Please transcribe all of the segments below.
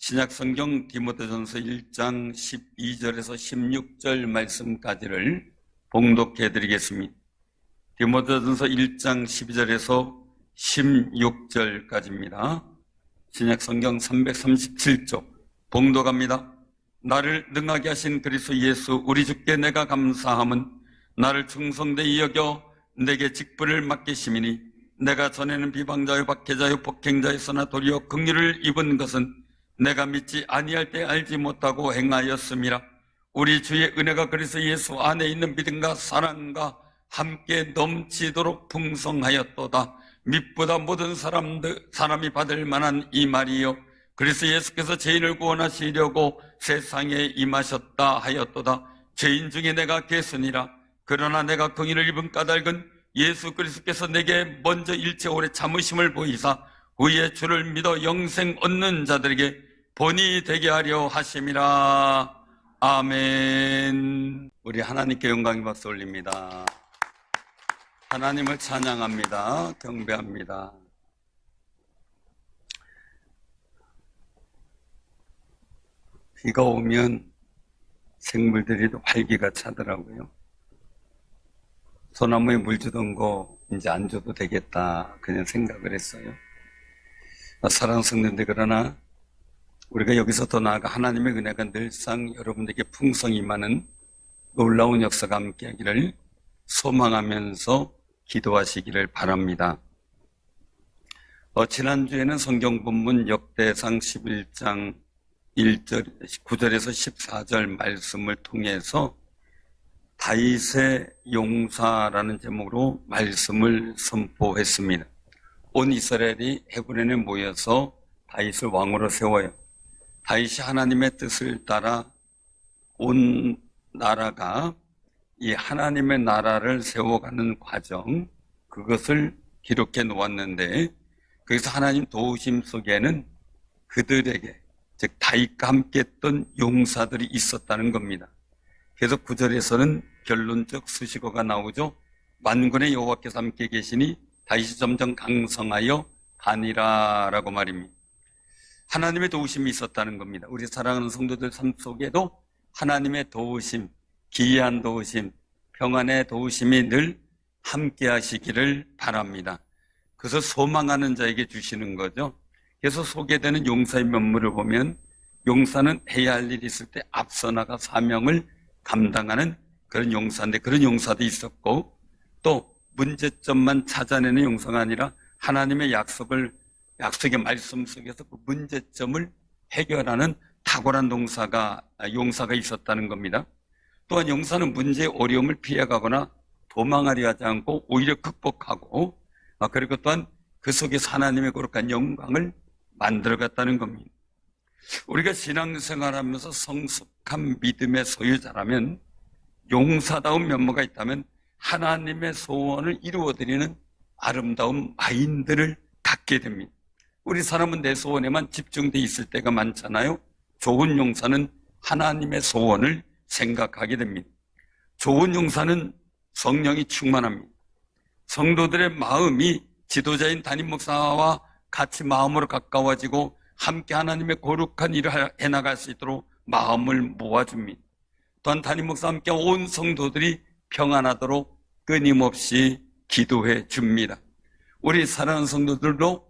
신약성경 디모데전서 1장 12절에서 16절 말씀까지를 봉독해 드리겠습니다. 디모데전서 1장 12절에서 16절까지입니다. 신약성경 337쪽 봉독합니다. 나를 능하게 하신 그리스도 예수 우리 주께 내가 감사함은 나를 충성되이 여겨 내게 직분을 맡기심이니 내가 전에는 비방자요 박해자요 폭행자였으나 도리어 긍휼을 입은 것은 내가 믿지 아니할 때 알지 못하고 행하였음이라. 우리 주의 은혜가 그리스도 예수 안에 있는 믿음과 사랑과 함께 넘치도록 풍성하였도다. 믿보다 모든 사람이 받을 만한 이 말이요 그리스도 예수께서 죄인을 구원하시려고 세상에 임하셨다 하였도다. 죄인 중에 내가 괴순이라. 그러나 내가 긍휼을 입은 까닭은 예수 그리스도께서 내게 먼저 일체 오래 참으심을 보이사 후에 주를 믿어 영생 얻는 자들에게 본이 되게 하려 하심이라. 아멘. 우리 하나님께 영광의 박수 올립니다. 하나님을 찬양합니다. 경배합니다. 비가 오면 생물들이 활기가 차더라고요. 소나무에 물 주던 거 이제 안 줘도 되겠다 그냥 생각을 했어요. 사랑하는 성도님들, 그러나 우리가 여기서 더 나아가 하나님의 은혜가 늘상 여러분들에게 풍성히 임하는 놀라운 역사가 함께하기를 소망하면서 기도하시기를 바랍니다. 지난주에는 성경 본문 역대상 11장 9절에서 14절 말씀을 통해서 다윗의 용사라는 제목으로 말씀을 선포했습니다. 온 이스라엘이 헤브론에 모여서 다윗을 왕으로 세워요. 다윗이 하나님의 뜻을 따라 온 나라가 이 하나님의 나라를 세워가는 과정, 그것을 기록해 놓았는데, 거기서 하나님 도우심 속에는 그들에게, 즉 다윗과 함께 했던 용사들이 있었다는 겁니다. 그래서 9절에서는 결론적 수식어가 나오죠. 만군의 여호와께서 함께 계시니 다윗이 점점 강성하여 가니라라고 말입니다. 하나님의 도우심이 있었다는 겁니다. 우리 사랑하는 성도들 삶 속에도 하나님의 도우심, 기이한 도우심, 평안의 도우심이 늘 함께 하시기를 바랍니다. 그래서 소망하는 자에게 주시는 거죠. 그래서 소개되는 용사의 면모를 보면 용사는 해야 할 일이 있을 때 앞서 나가 사명을 감당하는 그런 용사인데, 그런 용사도 있었고, 또 문제점만 찾아내는 용사가 아니라 하나님의 약속의 말씀 속에서 그 문제점을 해결하는 탁월한 용사가 있었다는 겁니다. 또한 용사는 문제의 어려움을 피해가거나 도망하려 하지 않고 오히려 극복하고, 그리고 또한 그 속에서 하나님의 거룩한 영광을 만들어갔다는 겁니다. 우리가 신앙생활하면서 성숙한 믿음의 소유자라면, 용사다운 면모가 있다면 하나님의 소원을 이루어드리는 아름다운 마인드를 갖게 됩니다. 우리 사람은 내 소원에만 집중되어 있을 때가 많잖아요. 좋은 용사는 하나님의 소원을 생각하게 됩니다. 좋은 용사는 성령이 충만합니다. 성도들의 마음이 지도자인 담임 목사와 같이 마음으로 가까워지고 함께 하나님의 거룩한 일을 해나갈 수 있도록 마음을 모아줍니다. 또한 담임 목사와 함께 온 성도들이 평안하도록 끊임없이 기도해 줍니다. 우리 사랑하는 성도들도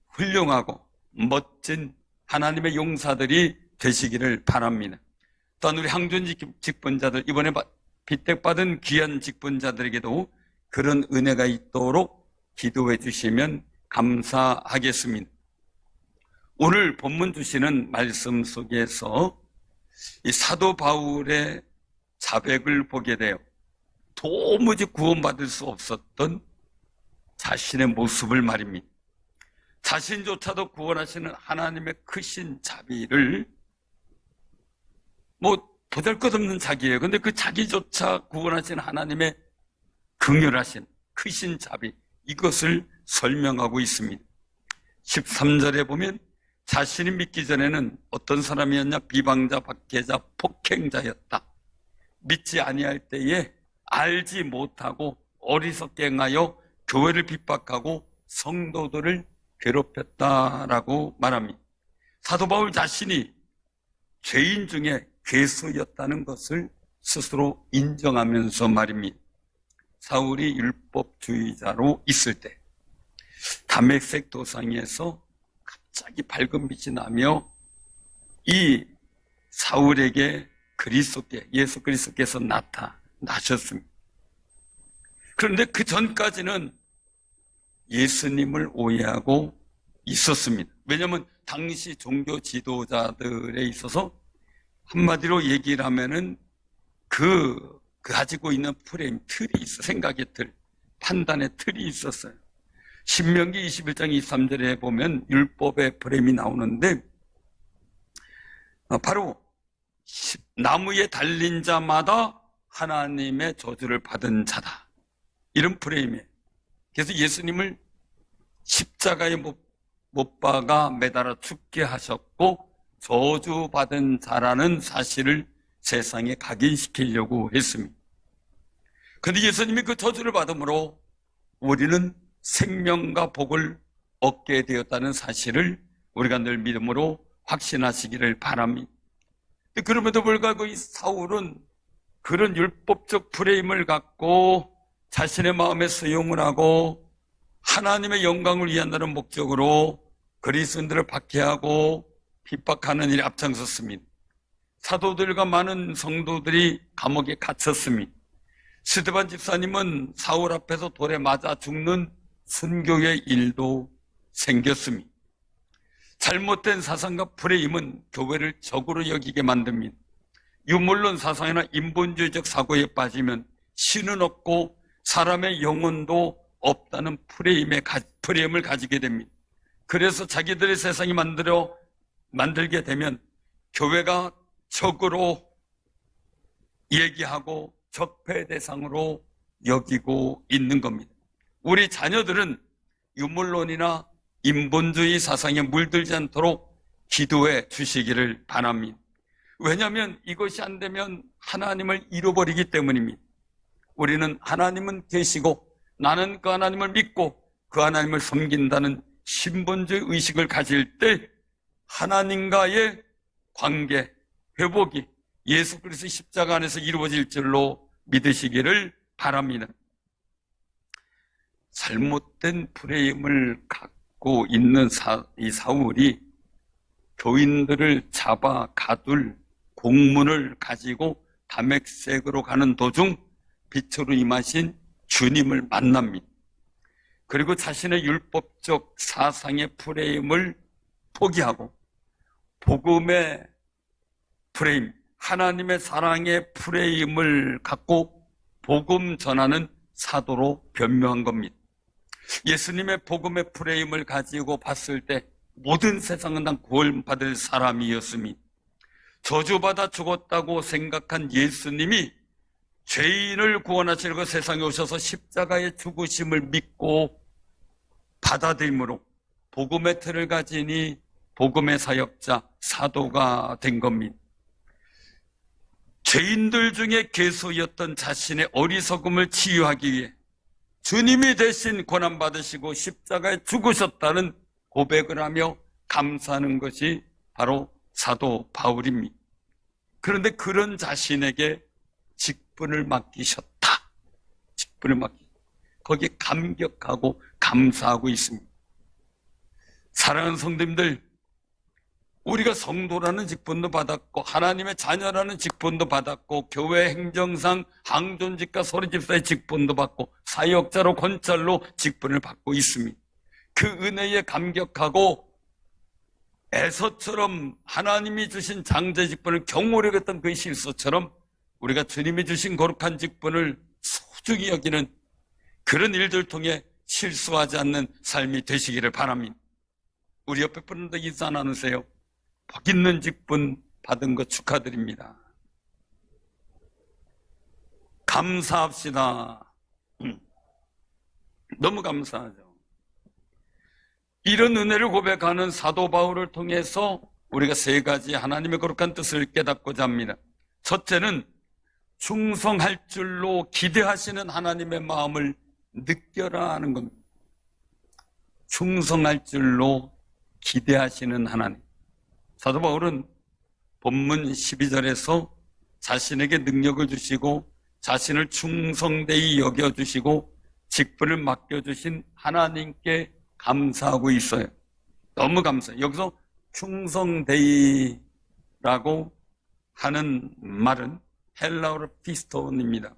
훌륭하고 멋진 하나님의 용사들이 되시기를 바랍니다. 또한 우리 항존 직분자들, 이번에 빗택받은 귀한 직분자들에게도 그런 은혜가 있도록 기도해 주시면 감사하겠습니다. 오늘 본문 주시는 말씀 속에서 이 사도 바울의 자백을 보게 돼요. 도무지 구원받을 수 없었던 자신의 모습을 말입니다. 자신조차도 구원하시는 하나님의 크신 자비를 보잘것없는 자기예요. 근데 그 자기조차 구원하신 하나님의 긍휼하신 크신 자비, 이것을 설명하고 있습니다. 13절에 보면 자신이 믿기 전에는 어떤 사람이었냐? 비방자, 박해자, 폭행자였다. 믿지 아니할 때에 알지 못하고 어리석게 행하여 교회를 핍박하고 성도들을 괴롭혔다라고 말합니다. 사도 바울 자신이 죄인 중에 괴수였다는 것을 스스로 인정하면서 말입니다. 사울이 율법주의자로 있을 때 다메섹 도상에서 갑자기 밝은 빛이 나며 이 사울에게 그리스도께, 예수 그리스도께서 나타나셨습니다. 그런데 그 전까지는 예수님을 오해하고 있었습니다. 왜냐하면 당시 종교 지도자들에 있어서 한마디로 얘기를 하면은 그 가지고 있는 프레임, 틀이 있어, 생각의 틀, 판단의 틀이 있었어요. 신명기 21장 23절에 보면 율법의 프레임이 나오는데 바로 나무에 달린 자마다 하나님의 저주를 받은 자다, 이런 프레임이에요. 그래서 예수님을 십자가에 못 박아 매달아 죽게 하셨고 저주받은 자라는 사실을 세상에 각인시키려고 했습니다. 그런데 예수님이 그 저주를 받음으로 우리는 생명과 복을 얻게 되었다는 사실을 우리가 늘 믿음으로 확신하시기를 바랍니다. 그럼에도 불구하고 이 사울은 그런 율법적 프레임을 갖고 자신의 마음에 수용을 하고 하나님의 영광을 위한다는 목적으로 그리스도인들을 박해하고 핍박하는 일에 앞장섰습니다. 사도들과 많은 성도들이 감옥에 갇혔습니다. 스데반 집사님은 사울 앞에서 돌에 맞아 죽는 순교의 일도 생겼습니다. 잘못된 사상과 프레임은 교회를 적으로 여기게 만듭니다. 유물론 사상이나 인본주의적 사고에 빠지면 신은 없고 사람의 영혼도 없다는 프레임을 가지게 됩니다. 그래서 자기들의 세상이 만들게 되면 교회가 적으로 얘기하고 적폐 대상으로 여기고 있는 겁니다. 우리 자녀들은 유물론이나 인본주의 사상에 물들지 않도록 기도해 주시기를 바랍니다. 왜냐하면 이것이 안 되면 하나님을 잃어버리기 때문입니다. 우리는 하나님은 계시고 나는 그 하나님을 믿고 그 하나님을 섬긴다는 신본주의 의식을 가질 때 하나님과의 관계, 회복이 예수 그리스도의 십자가 안에서 이루어질 줄로 믿으시기를 바랍니다. 잘못된 프레임을 갖고 있는 이 사울이 교인들을 잡아 가둘 공문을 가지고 다메섹으로 가는 도중 빛으로 임하신 주님을 만납니다. 그리고 자신의 율법적 사상의 프레임을 포기하고 복음의 프레임, 하나님의 사랑의 프레임을 갖고 복음 전하는 사도로 변명한 겁니다. 예수님의 복음의 프레임을 가지고 봤을 때 모든 세상은 다 구원받을 사람이었습니다. 저주받아 죽었다고 생각한 예수님이 죄인을 구원하시려고 세상에 오셔서 십자가의 죽으심을 믿고 받아들임으로 복음의 틀을 가지니 복음의 사역자, 사도가 된 겁니다. 죄인들 중에 괴수였던 자신의 어리석음을 치유하기 위해 주님이 대신 고난받으시고 십자가에 죽으셨다는 고백을 하며 감사하는 것이 바로 사도 바울입니다. 그런데 그런 자신에게 직분을 맡기셨다. 거기에 감격하고 감사하고 있습니다. 사랑하는 성도님들, 우리가 성도라는 직분도 받았고 하나님의 자녀라는 직분도 받았고 교회 행정상 항존직과 소리집사의 직분도 받고 사역자로 권찰로 직분을 받고 있습니다. 그 은혜에 감격하고 에서처럼 하나님이 주신 장제 직분을 경홀히 여겼던 그 실소처럼 우리가 주님이 주신 거룩한 직분을 소중히 여기는 그런 일들을 통해 실수하지 않는 삶이 되시기를 바랍니다. 우리 옆에 분들도 인사 나누세요. 복 있는 직분 받은 것 축하드립니다. 감사합시다. 너무 감사하죠. 이런 은혜를 고백하는 사도 바울을 통해서 우리가 세 가지 하나님의 거룩한 뜻을 깨닫고자 합니다. 첫째는 충성할 줄로 기대하시는 하나님의 마음을 느껴라 하는 겁니다. 충성할 줄로 기대하시는 하나님. 사도 바울은 본문 12절에서 자신에게 능력을 주시고 자신을 충성되이 여겨주시고 직분을 맡겨주신 하나님께 감사하고 있어요. 너무 감사해요. 여기서 충성되이라고 하는 말은 헬라어로 피스톤입니다.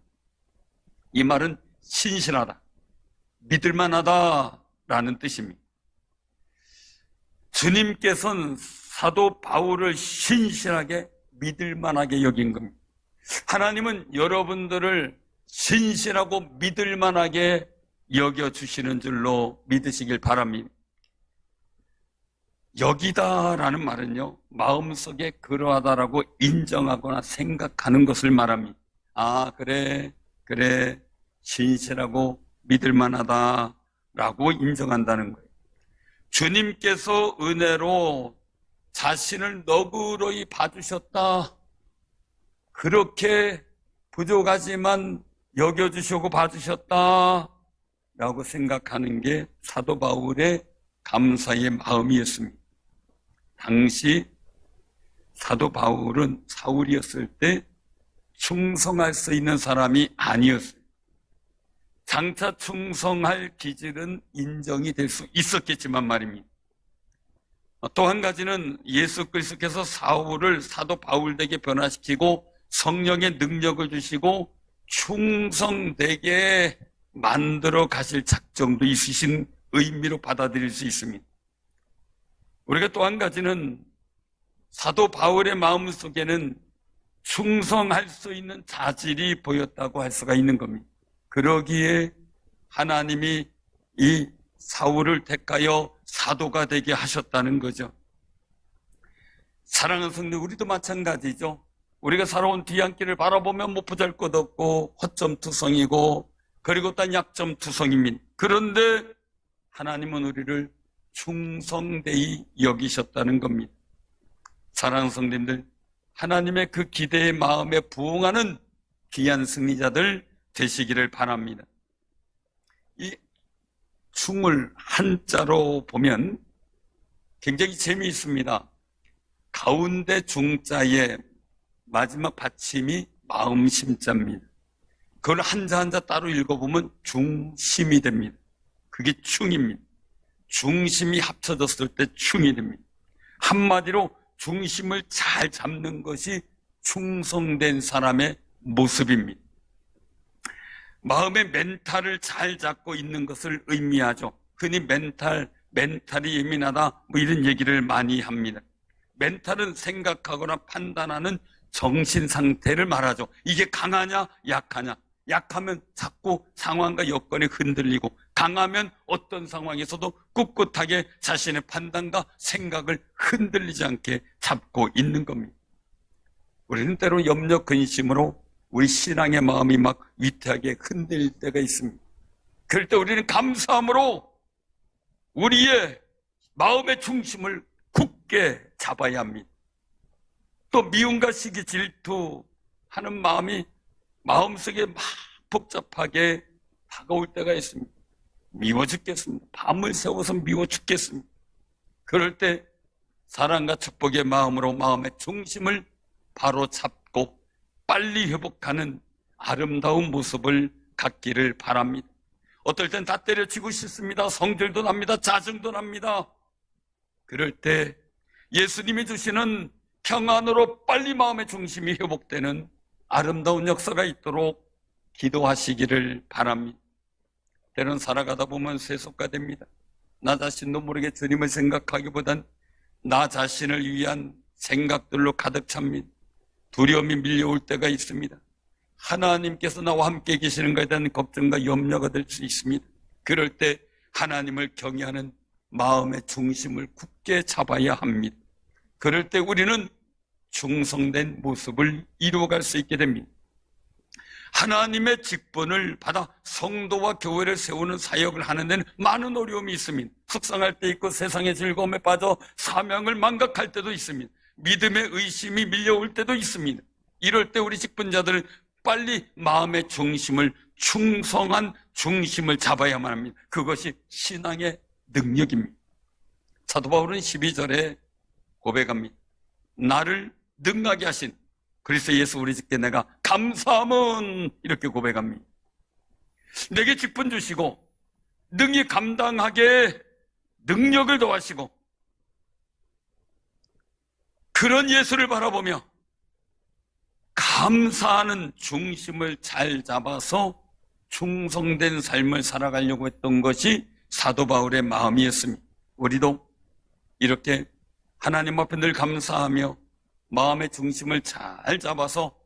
이 말은 신실하다, 믿을만하다라는 뜻입니다. 주님께서는 사도 바울을 신실하게 믿을만하게 여긴 겁니다. 하나님은 여러분들을 신실하고 믿을만하게 여겨주시는 줄로 믿으시길 바랍니다. 여기다라는 말은요, 마음속에 그러하다라고 인정하거나 생각하는 것을 말합니다. 아, 그래, 신실하고 믿을만하다라고 인정한다는 거예요. 주님께서 은혜로 자신을 너그러이 봐주셨다, 그렇게 부족하지만 여겨주시고 봐주셨다 라고 생각하는 게 사도 바울의 감사의 마음이었습니다. 당시 사도 바울은 사울이었을 때 충성할 수 있는 사람이 아니었어요. 장차 충성할 기질은 인정이 될 수 있었겠지만 말입니다. 또 한 가지는 예수 그리스도께서 사울을 사도 바울에게 변화시키고 성령의 능력을 주시고 충성되게 만들어 가실 작정도 있으신 의미로 받아들일 수 있습니다. 우리가 또 한 가지는 사도 바울의 마음속에는 충성할 수 있는 자질이 보였다고 할 수가 있는 겁니다. 그러기에 하나님이 이 사울을 택하여 사도가 되게 하셨다는 거죠. 사랑하는 성도, 우리도 마찬가지죠. 우리가 살아온 뒤안길을 바라보면 뭐 보잘것없고 허점투성이고 그리고 또 약점투성입니다. 그런데 하나님은 우리를 충성되이 여기셨다는 겁니다. 사랑하는 성도님들, 하나님의 그 기대의 마음에 부응하는 귀한 승리자들 되시기를 바랍니다. 이 충을 한자로 보면 굉장히 재미있습니다. 가운데 중자에 마지막 받침이 마음심자입니다. 그걸 한자 한자 따로 읽어보면 중심이 됩니다. 그게 충입니다. 중심이 합쳐졌을 때 충이 됩니다. 한마디로 중심을 잘 잡는 것이 충성된 사람의 모습입니다. 마음의 멘탈을 잘 잡고 있는 것을 의미하죠. 흔히 멘탈이 예민하다 뭐 이런 얘기를 많이 합니다. 멘탈은 생각하거나 판단하는 정신 상태를 말하죠. 이게 강하냐 약하냐. 약하면 자꾸 상황과 여건에 흔들리고, 강하면 어떤 상황에서도 꿋꿋하게 자신의 판단과 생각을 흔들리지 않게 잡고 있는 겁니다. 우리는 때로 염려 근심으로 우리 신앙의 마음이 막 위태하게 흔들릴 때가 있습니다. 그럴 때 우리는 감사함으로 우리의 마음의 중심을 굳게 잡아야 합니다. 또 미움과 시기, 질투하는 마음이 마음속에 막 복잡하게 다가올 때가 있습니다. 미워 죽겠습니다. 밤을 새워서 미워 죽겠습니다. 그럴 때 사랑과 축복의 마음으로 마음의 중심을 바로 잡고 빨리 회복하는 아름다운 모습을 갖기를 바랍니다. 어떨 땐 다 때려치고 싶습니다. 성질도 납니다. 짜증도 납니다. 그럴 때 예수님이 주시는 평안으로 빨리 마음의 중심이 회복되는 아름다운 역사가 있도록 기도하시기를 바랍니다. 때론 살아가다 보면 쇠속가 됩니다. 나 자신도 모르게 주님을 생각하기보단 나 자신을 위한 생각들로 가득 찹니다. 두려움이 밀려올 때가 있습니다. 하나님께서 나와 함께 계시는 것에 대한 걱정과 염려가 될 수 있습니다. 그럴 때 하나님을 경외하는 마음의 중심을 굳게 잡아야 합니다. 그럴 때 우리는 충성된 모습을 이루어갈 수 있게 됩니다. 하나님의 직분을 받아 성도와 교회를 세우는 사역을 하는 데는 많은 어려움이 있습니다. 속상할 때 있고 세상의 즐거움에 빠져 사명을 망각할 때도 있습니다. 믿음의 의심이 밀려올 때도 있습니다. 이럴 때 우리 직분자들은 빨리 마음의 중심을, 충성한 중심을 잡아야만 합니다. 그것이 신앙의 능력입니다. 사도 바울은 12절에 고백합니다. 나를 능하게 하신 그리스도 예수 우리 주께 내가 감사함은 이렇게 고백합니다. 내게 직분 주시고 능히 감당하게 능력을 더하시고 그런 예수를 바라보며 감사하는 중심을 잘 잡아서 충성된 삶을 살아가려고 했던 것이 사도 바울의 마음이었습니다. 우리도 이렇게 하나님 앞에 늘 감사하며 마음의 중심을 잘 잡아서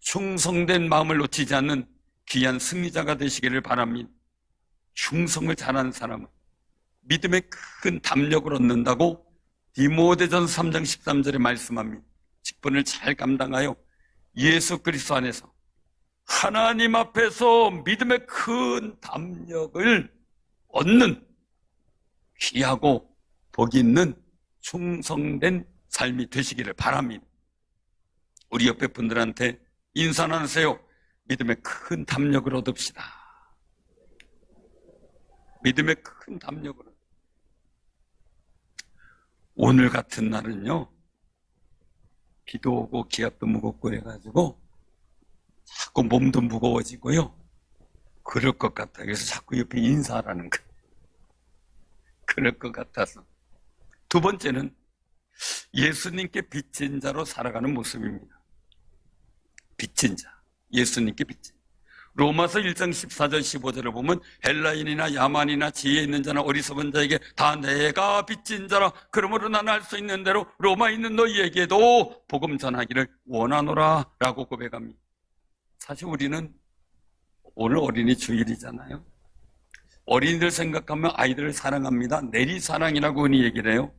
충성된 마음을 놓치지 않는 귀한 승리자가 되시기를 바랍니다. 충성을 잘하는 사람은 믿음의 큰 담력을 얻는다고 디모데전 3장 13절에 말씀합니다. 직분을 잘 감당하여 예수 그리스도 안에서 하나님 앞에서 믿음의 큰 담력을 얻는 귀하고 복 있는 충성된 삶이 되시기를 바랍니다. 우리 옆에 분들한테 인사 나누세요. 믿음의 큰 담력을 얻읍시다. 믿음의 큰 담력을. 오늘 같은 날은요, 비도 오고 기압도 무겁고 해가지고 자꾸 몸도 무거워지고요. 그럴 것 같아요. 그래서 자꾸 옆에 인사하라는 거. 그럴 것 같아서. 두 번째는 예수님께 빚진 자로 살아가는 모습입니다. 빚진 자. 예수님께 빚진 자. 로마서 1장 14절 15절을 보면 헬라인이나 야만이나 지혜 있는 자나 어리석은 자에게 다 내가 빚진 자라 그러므로 나는 할 수 있는 대로 로마에 있는 너희에게도 복음 전하기를 원하노라 라고 고백합니다. 사실 우리는 오늘 어린이 주일이잖아요. 어린이들 생각하면 아이들을 사랑합니다. 내리사랑이라고 흔히 얘기를 해요.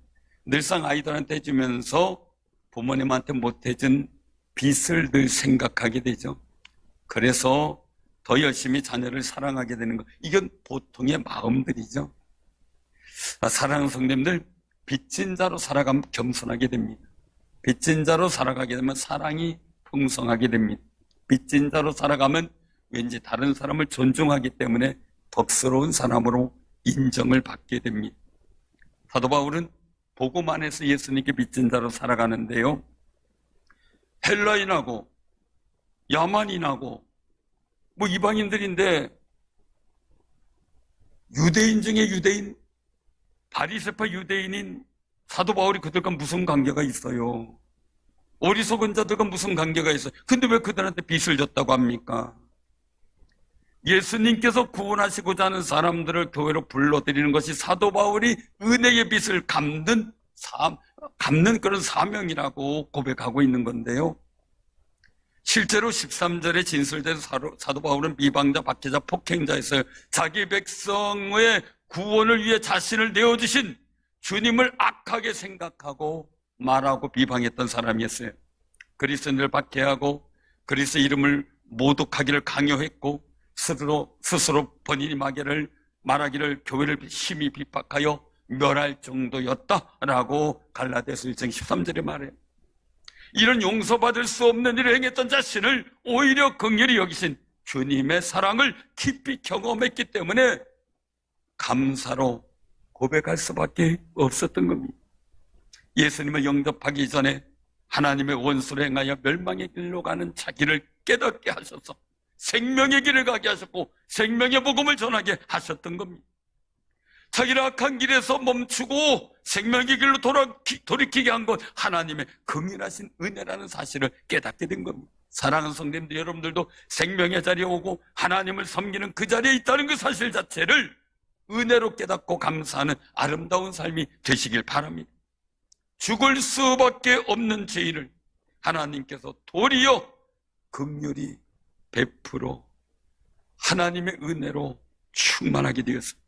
늘상 아이들한테 해주면서 부모님한테 못해준 빚을 늘 생각하게 되죠. 그래서 더 열심히 자녀를 사랑하게 되는 것. 이건 보통의 마음들이죠. 사랑하는 성도님들, 빚진 자로 살아가면 겸손하게 됩니다. 빚진 자로 살아가게 되면 사랑이 풍성하게 됩니다. 빚진 자로 살아가면 왠지 다른 사람을 존중하기 때문에 덕스러운 사람으로 인정을 받게 됩니다. 사도 바울은 복음 안에서 예수님께 빚진 자로 살아가는데요. 헬라인하고 야만인하고 뭐 이방인들인데 유대인 중에 유대인, 바리새파 유대인인 사도 바울이 그들과 무슨 관계가 있어요? 어리석은 자들과 무슨 관계가 있어요? 근데 왜 그들한테 빚을 졌다고 합니까? 예수님께서 구원하시고자 하는 사람들을 교회로 불러들이는 것이 사도 바울이 은혜의 빚을 갚는 그런 사명이라고 고백하고 있는 건데요. 실제로 13절에 진술된 사도 바울은 비방자, 박해자, 폭행자였어요. 자기 백성의 구원을 위해 자신을 내어주신 주님을 악하게 생각하고 말하고 비방했던 사람이었어요. 그리스도인을 박해하고 그리스도 이름을 모독하기를 강요했고 스스로 본인이 말하기를 교회를 심히 핍박하여 멸할 정도였다라고 갈라디아서 1장 13절에 말해요. 이런 용서받을 수 없는 일을 행했던 자신을 오히려 긍휼히 여기신 주님의 사랑을 깊이 경험했기 때문에 감사로 고백할 수밖에 없었던 겁니다. 예수님을 영접하기 전에 하나님의 원수로 행하여 멸망의 길로 가는 자기를 깨닫게 하셔서 생명의 길을 가게 하셨고 생명의 복음을 전하게 하셨던 겁니다. 자기를 악한 길에서 멈추고 생명의 길로 돌이키게 한 것 하나님의 긍휼하신 은혜라는 사실을 깨닫게 된 겁니다. 사랑하는 성도님들, 여러분들도 생명의 자리에 오고 하나님을 섬기는 그 자리에 있다는 그 사실 자체를 은혜로 깨닫고 감사하는 아름다운 삶이 되시길 바랍니다. 죽을 수밖에 없는 죄인을 하나님께서 도리어 긍휼히 베풀어 하나님의 은혜로 충만하게 되었습니다.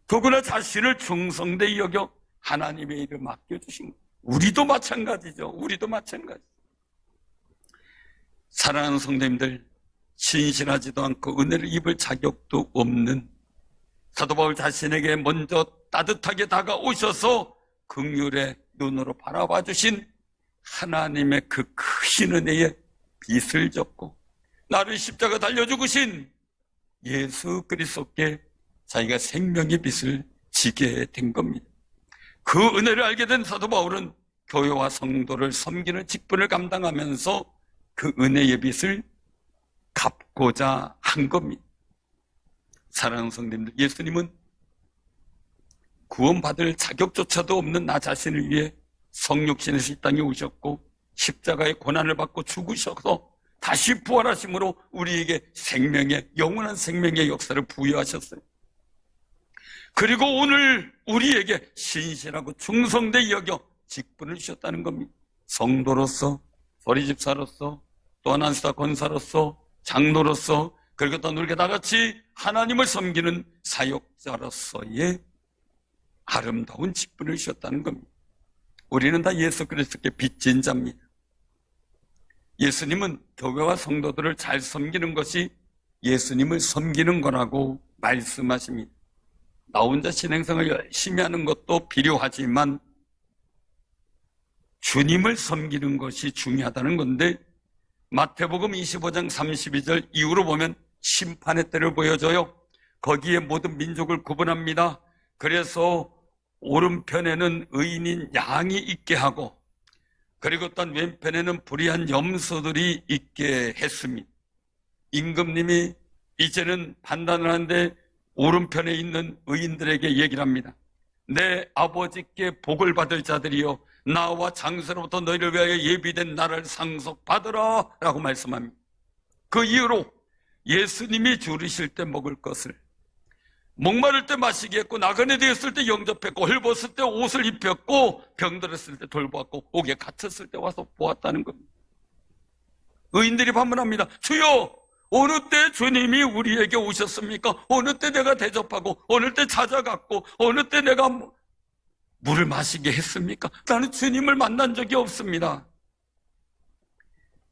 더구나 자신을 충성되이 여겨 하나님의 일을 맡겨주신 거예요. 우리도 마찬가지죠. 우리도 마찬가지. 사랑하는 성도님들, 신실하지도 않고 은혜를 입을 자격도 없는 사도 바울 자신에게 먼저 따뜻하게 다가오셔서 긍휼의 눈으로 바라봐 주신 하나님의 그 크신 은혜에 빚을 졌고 나를 십자가 달려 죽으신 예수 그리스도께 자기가 생명의 빚을 지게 된 겁니다. 그 은혜를 알게 된 사도 바울은 교회와 성도를 섬기는 직분을 감당하면서 그 은혜의 빚을 갚고자 한 겁니다. 사랑하는 성도님들, 예수님은 구원받을 자격조차도 없는 나 자신을 위해 성육신에서 이 땅에 오셨고 십자가의 고난을 받고 죽으셔서 다시 부활하심으로 우리에게 생명의, 영원한 생명의 역사를 부여하셨어요. 그리고 오늘 우리에게 신실하고 충성되이 여겨 직분을 주셨다는 겁니다. 성도로서, 서리집사로서, 또 하나님사 권사로서, 장로로서, 그리고 또 우리가 다같이 하나님을 섬기는 사역자로서의 아름다운 직분을 주셨다는 겁니다. 우리는 다 예수 그리스도께 빚진 자입니다. 예수님은 교회와 성도들을 잘 섬기는 것이 예수님을 섬기는 거라고 말씀하십니다. 나 혼자 신행성을 열심히 하는 것도 필요하지만 주님을 섬기는 것이 중요하다는 건데, 마태복음 25장 32절 이후로 보면 심판의 때를 보여줘요. 거기에 모든 민족을 구분합니다. 그래서 오른편에는 의인인 양이 있게 하고, 그리고 또 왼편에는 불의한 염소들이 있게 했습니다. 임금님이 이제는 판단을 하는데 오른편에 있는 의인들에게 얘기를 합니다. 내 아버지께 복을 받을 자들이여, 나와 장세로부터 너희를 위하여 예비된 나라를 상속받으라 라고 말씀합니다. 그 이후로 예수님이 줄이실 때 먹을 것을, 목마를 때 마시게 했고, 나그네 되었을 때 영접했고, 헐벗을 때 옷을 입혔고, 병들었을 때 돌보았고, 옥에 갇혔을 때 와서 보았다는 겁니다. 의인들이 반문합니다. 주여, 어느 때 주님이 우리에게 오셨습니까? 어느 때 내가 대접하고, 어느 때 찾아갔고, 어느 때 내가 물을 마시게 했습니까? 나는 주님을 만난 적이 없습니다.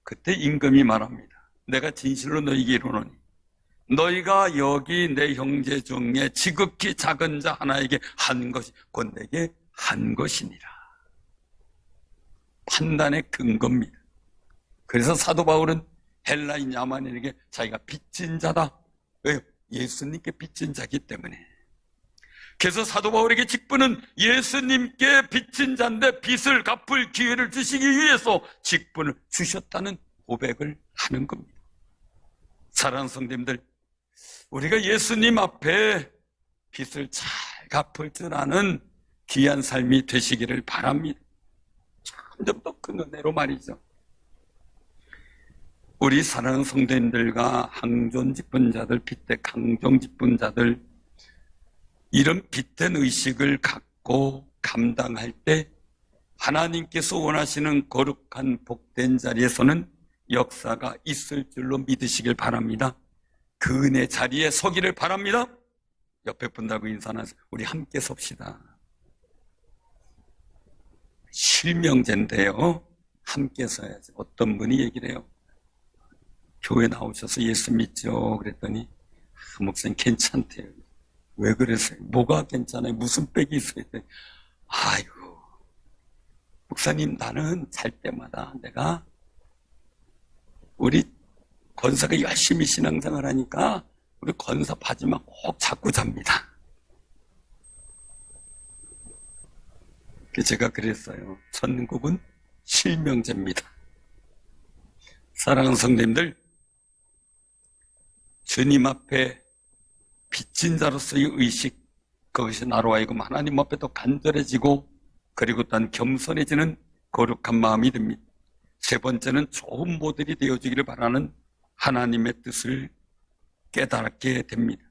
그때 임금이 말합니다. 내가 진실로 너희에게 이르노니 너희가 여기 내 형제 중에 지극히 작은 자 하나에게 한 것이 곧 내게 한 것이니라. 판단의 근거입니다. 그래서 사도 바울은 헬라인 야만인에게 자기가 빚진 자다. 왜요? 예수님께 빚진 자기 때문에. 그래서 사도 바울에게 직분은 예수님께 빚진 자인데 빚을 갚을 기회를 주시기 위해서 직분을 주셨다는 고백을 하는 겁니다. 사랑하는 성도님들, 우리가 예수님 앞에 빚을 잘 갚을 줄 아는 귀한 삶이 되시기를 바랍니다. 점점 더 큰 은혜로 말이죠. 우리 사랑하는 성도님들과 항존 직분자들, 빚대 강정 직분자들, 이런 빚된 의식을 갖고 감당할 때 하나님께서 원하시는 거룩한 복된 자리에서는 역사가 있을 줄로 믿으시길 바랍니다. 그 은혜 자리에 서기를 바랍니다. 옆에 분들하고 인사하세요. 우리 함께 섭시다. 실명제인데요, 함께 서야지. 어떤 분이 얘기를 해요. 교회 나오셔서 예수 믿죠 그랬더니 목사님 괜찮대요. 왜 그랬어요? 뭐가 괜찮아요? 무슨 빽이 있어요? 아이고, 목사님, 나는 잘 때마다 내가 우리 권사가 열심히 신앙생활 하니까 우리 권사 바지만 꼭 잡고 잡니다. 제가 그랬어요. 천국은 실명제입니다. 사랑하는 성도님들, 주님 앞에 빚진 자로서의 의식, 그것이 나로 하여금 하나님 앞에 더 간절해지고, 그리고 또한 겸손해지는 거룩한 마음이 듭니다. 세 번째는 좋은 모델이 되어주기를 바라는 하나님의 뜻을 깨닫게 됩니다.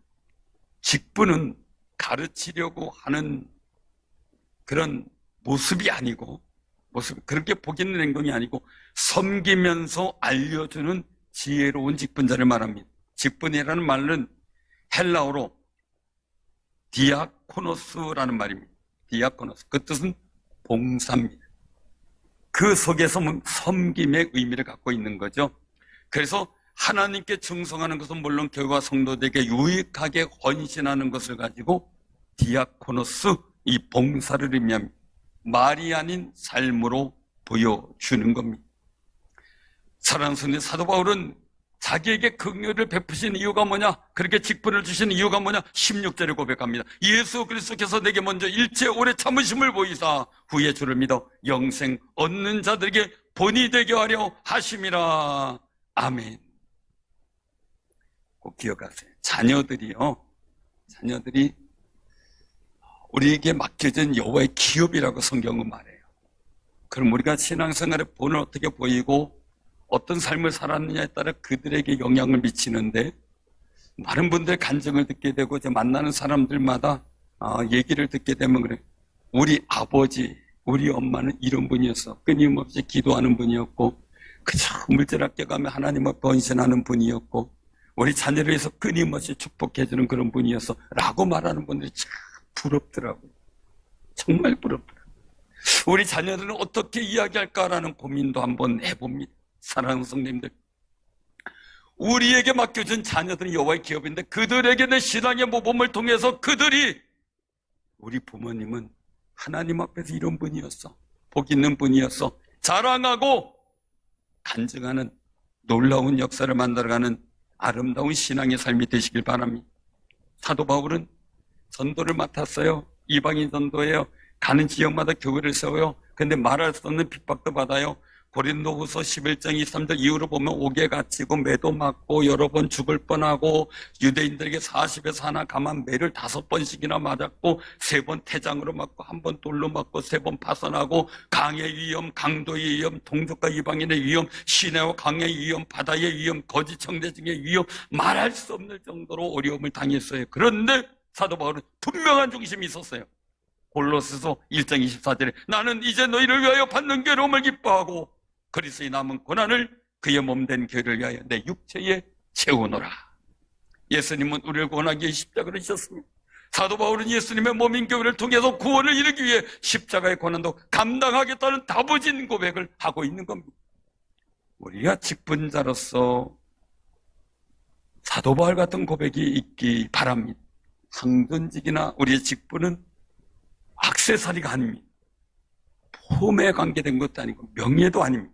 직분은 가르치려고 하는 그런 모습이 아니고, 그렇게 복 있는 행동이 아니고, 섬기면서 알려주는 지혜로운 직분자를 말합니다. 직분이라는 말은 헬라어로 디아코노스라는 말입니다. 디아코노스. 그 뜻은 봉사입니다. 그 속에서 섬김의 의미를 갖고 있는 거죠. 그래서 하나님께 충성하는 것은 물론 교회와 성도들에게 유익하게 헌신하는 것을 가지고 디아코노스, 이 봉사를 의미합니다. 말이 아닌 삶으로 보여주는 겁니다. 사랑하는 성도, 사도 바울은 자기에게 긍휼을 베푸신 이유가 뭐냐? 그렇게 직분을 주신 이유가 뭐냐? 16절에 고백합니다. 예수 그리스도께서 내게 먼저 일체 오래 참으심을 보이사 후에 주를 믿어 영생 얻는 자들에게 본이 되게 하려 하심이라. 아멘. 꼭 기억하세요. 자녀들이 우리에게 맡겨진 여호와의 기업이라고 성경은 말해요. 그럼 우리가 신앙생활의 본을 어떻게 보이고 어떤 삶을 살았느냐에 따라 그들에게 영향을 미치는데, 많은 분들 간증을 듣게 되고 이제 만나는 사람들마다 얘기를 듣게 되면 그래. 우리 아버지, 우리 엄마는 이런 분이었어. 끊임없이 기도하는 분이었고, 그저 물질학교 가면 하나님 앞에 헌신하는 분이었고, 우리 자녀를 위해서 끊임없이 축복해주는 그런 분이었어 라고 말하는 분들이 참 부럽더라고요. 정말 부럽더라고요. 우리 자녀들은 어떻게 이야기할까라는 고민도 한번 해봅니다. 사랑하는 성도님들, 우리에게 맡겨진 자녀들은 여호와의 기업인데 그들에게 내 신앙의 모범을 통해서 그들이, 우리 부모님은 하나님 앞에서 이런 분이었어, 복 있는 분이었어 자랑하고 간증하는 놀라운 역사를 만들어가는 아름다운 신앙의 삶이 되시길 바랍니다. 사도 바울은 전도를 맡았어요. 이방인 전도예요. 가는 지역마다 교회를 세워요. 근데 말할 수 없는 핍박도 받아요. 고린도후서 11장 23절 이후로 보면 옥에 갇히고 매도 맞고 여러 번 죽을 뻔하고, 유대인들에게 40에서 하나 감한 매를 5번씩이나 맞았고, 3번 태장으로 맞고, 1번 돌로 맞고, 3번 파선하고, 강의 위험, 강도의 위험, 동족과 이방인의 위험, 시내와 강의 위험, 바다의 위험, 거짓 청대증의 위험, 말할 수 없는 정도로 어려움을 당했어요. 그런데 사도 바울은 분명한 중심이 있었어요. 골로새서 1장 24절에 나는 이제 너희를 위하여 받는 괴로움을 기뻐하고 그리스도의 남은 고난을 그의 몸된 교회를 위하여 내 육체에 채우노라. 예수님은 우리를 구원하기 위해 십자가를 지셨습니다. 사도 바울은 예수님의 몸인 교회를 통해서 구원을 이루기 위해 십자가의 고난도 감당하겠다는 다부진 고백을 하고 있는 겁니다. 우리가 직분자로서 사도 바울 같은 고백이 있기 바랍니다. 상전직이나 우리의 직분은 액세서리가 아닙니다. 폼에 관계된 것도 아니고 명예도 아닙니다.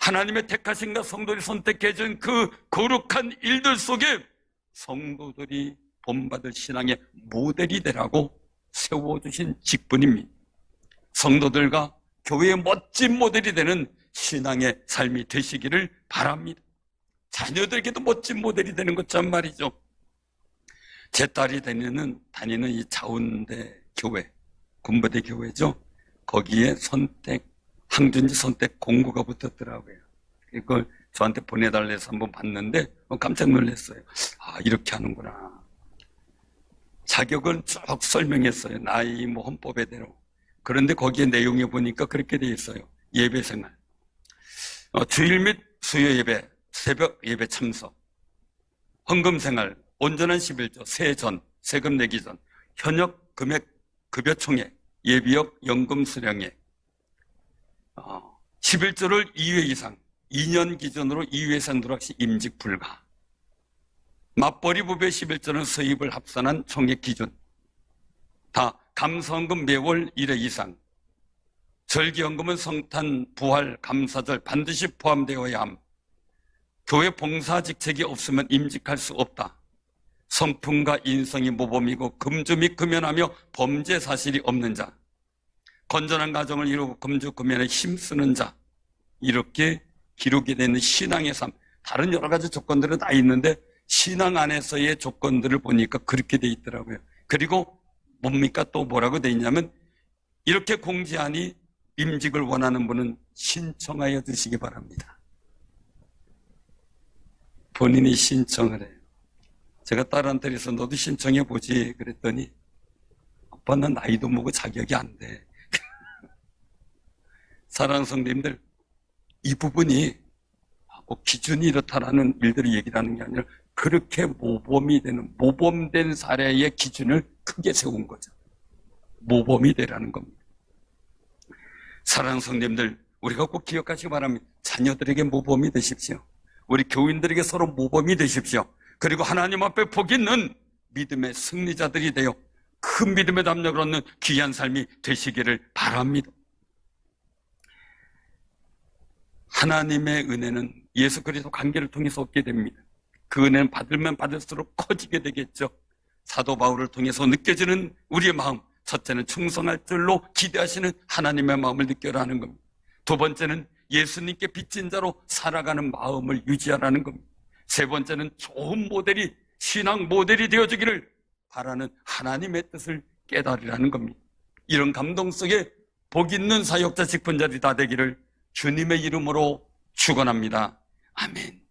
하나님의 택하신과 성도들이 선택해준 그 거룩한 일들 속에 성도들이 본받을 신앙의 모델이 되라고 세워주신 직분입니다. 성도들과 교회의 멋진 모델이 되는 신앙의 삶이 되시기를 바랍니다. 자녀들에게도 멋진 모델이 되는 것처럼 말이죠. 제 딸이 다니는 이 자운대 교회, 군부대 교회죠. 거기에 항준지 선택 공고가 붙었더라고요. 그걸 저한테 보내달라 해서 한번 봤는데 깜짝 놀랐어요. 아, 이렇게 하는구나. 자격은 쭉 설명했어요. 나이, 헌법에 대로. 그런데 거기에 내용에 보니까 그렇게 돼 있어요. 예배 생활. 주일 및 수요 예배, 새벽 예배 참석, 헌금 생활, 온전한 11조, 세전, 세금 내기 전, 현역 금액 급여 총액, 예비역 연금 수령액, 11조를 2회 이상, 2년 기준으로 2회 이상 들어와 시 임직 불가. 맞벌이 부부의 11조는 서입을 합산한 총액 기준. 다 감사헌금 매월 1회 이상. 절기연금은 성탄, 부활, 감사절 반드시 포함되어야 함. 교회 봉사 직책이 없으면 임직할 수 없다. 성품과 인성이 모범이고 금주 및 금연하며 범죄 사실이 없는 자, 건전한 가정을 이루고 금주 금연에 힘쓰는 자, 이렇게 기록이 되는 신앙의 삶. 다른 여러 가지 조건들은 다 있는데 신앙 안에서의 조건들을 보니까 그렇게 돼 있더라고요. 그리고 뭡니까? 또 뭐라고 돼 있냐면, 이렇게 공지하니 임직을 원하는 분은 신청하여 주시기 바랍니다. 본인이 신청을 해요. 제가 딸한테 그래서 너도 신청해 보지 그랬더니, 아빠 난 나이도 먹고 자격이 안 돼. 사랑하는 성도님들, 이 부분이 꼭 기준이 이렇다라는 일들을 얘기를 하는 게 아니라 그렇게 모범된 사례의 기준을 크게 세운 거죠. 모범이 되라는 겁니다. 사랑하는 성도님들, 우리가 꼭 기억하시기 바랍니다. 자녀들에게 모범이 되십시오. 우리 교인들에게 서로 모범이 되십시오. 그리고 하나님 앞에 복 있는 믿음의 승리자들이 되어 큰 믿음의 담력을 얻는 귀한 삶이 되시기를 바랍니다. 하나님의 은혜는 예수 그리스도 관계를 통해서 얻게 됩니다. 그 은혜는 받으면 받을수록 커지게 되겠죠. 사도 바울을 통해서 느껴지는 우리의 마음, 첫째는 충성할 줄로 기대하시는 하나님의 마음을 느껴라 하는 겁니다. 두 번째는 예수님께 빚진 자로 살아가는 마음을 유지하라는 겁니다. 세 번째는 좋은 모델이, 신앙 모델이 되어주기를 바라는 하나님의 뜻을 깨달으라는 겁니다. 이런 감동 속에 복 있는 사역자 직분자들이 다 되기를 주님의 이름으로 축원합니다. 아멘.